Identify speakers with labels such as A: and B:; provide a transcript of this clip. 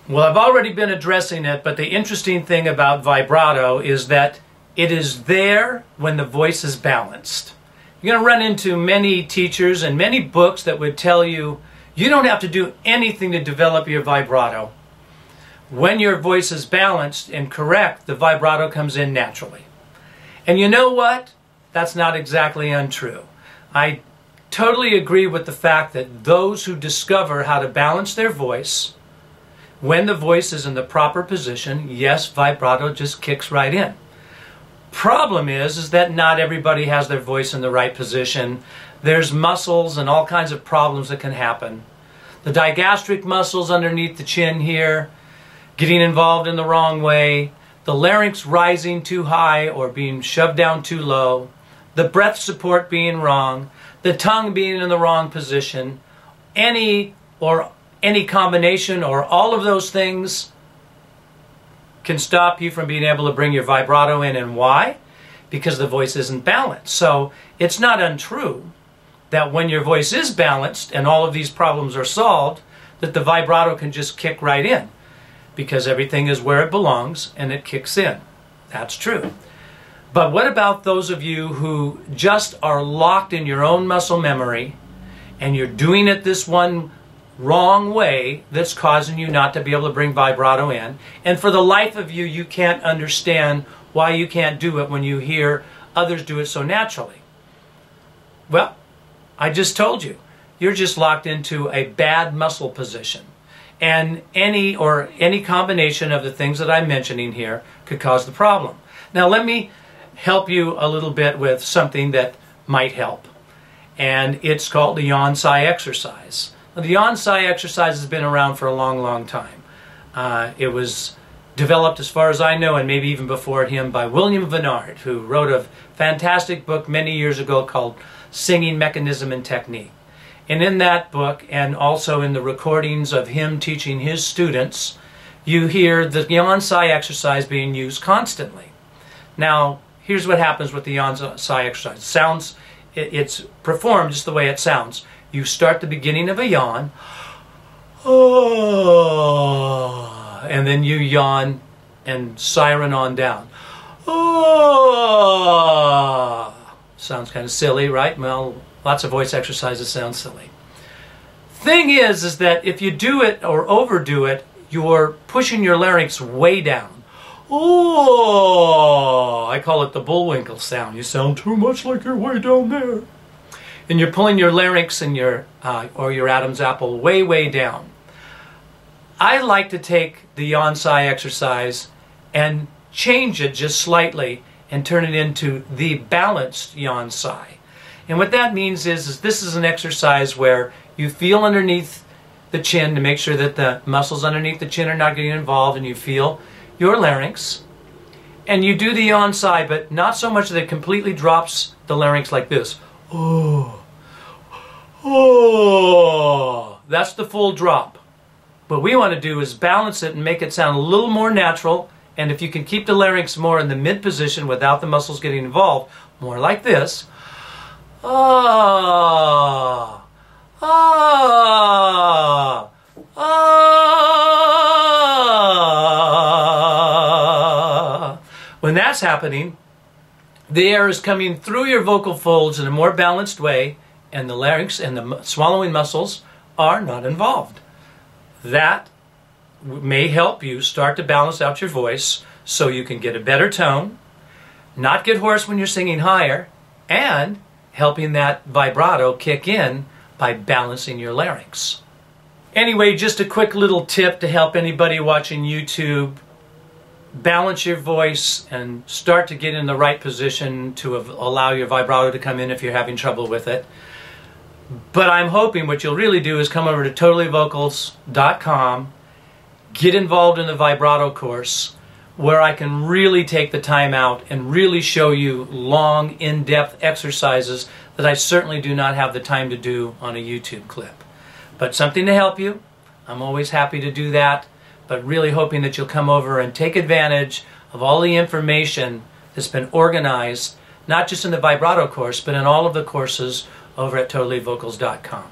A: Well, I've already been addressing it, but the interesting thing about vibrato is that it is there when the voice is balanced. You're going to run into many teachers and many books that would tell you you don't have to do anything to develop your vibrato. When your voice is balanced and correct, the vibrato comes in naturally. And you know what? That's not exactly untrue. I totally agree with the fact that those who discover how to balance their voice, when the voice is in the proper position, yes, vibrato just kicks right in. Problem is that not everybody has their voice in the right position. There's muscles and all kinds of problems that can happen. The digastric muscles underneath the chin here, getting involved in the wrong way, the larynx rising too high or being shoved down too low, the breath support being wrong, the tongue being in the wrong position, any combination or all of those things can stop you from being able to bring your vibrato in. And why? Because the voice isn't balanced. So it's not untrue that when your voice is balanced and all of these problems are solved, that the vibrato can just kick right in, because everything is where it belongs and it kicks in. That's true. But what about those of you who just are locked in your own muscle memory and you're doing it this one wrong way that's causing you not to be able to bring vibrato in, and for the life of you, you can't understand why you can't do it when you hear others do it so naturally? Well, I just told you, you're just locked into a bad muscle position. And any combination of the things that I'm mentioning here could cause the problem. Now let me help you a little bit with something that might help. And it's called the yawn-sigh exercise. Now, the yawn-sigh exercise has been around for a long, long time. It was developed, as far as I know, and maybe even before him, by William Vennard, who wrote a fantastic book many years ago called Singing Mechanism and Technique. And in that book, and also in the recordings of him teaching his students, you hear the yawn-sigh exercise being used constantly. Now, here's what happens with the yawn-sigh exercise. It's performed just the way it sounds. You start the beginning of a yawn, and then you yawn and siren on down. Sounds kind of silly, right? Well, lots of voice exercises sound silly. Thing is that if you do it or overdo it, you're pushing your larynx way down. I call it the Bullwinkle sound. You sound too much like you're way down there. And you're pulling your larynx and your Adam's apple way, way down. I like to take the yawn-sigh exercise and change it just slightly and turn it into the balanced yawn-sigh. And what that means is this is an exercise where you feel underneath the chin to make sure that the muscles underneath the chin are not getting involved, and you feel your larynx. And you do the yawn-sigh, but not so much that it completely drops the larynx like this. That's the full drop. What we want to do is balance it and make it sound a little more natural. And if you can keep the larynx more in the mid position without the muscles getting involved, more like this. When that's happening, the air is coming through your vocal folds in a more balanced way, and the larynx and the swallowing muscles are not involved. That may help you start to balance out your voice so you can get a better tone, not get hoarse when you're singing higher, and helping that vibrato kick in by balancing your larynx. Anyway, just a quick little tip to help anybody watching YouTube balance your voice and start to get in the right position to allow your vibrato to come in if you're having trouble with it. But I'm hoping what you'll really do is come over to totallyvocals.com, get involved in the vibrato course, where I can really take the time out and really show you long, in-depth exercises that I certainly do not have the time to do on a YouTube clip. But something to help you. I'm always happy to do that, but really hoping that you'll come over and take advantage of all the information that's been organized, not just in the vibrato course, but in all of the courses over at totallyvocals.com.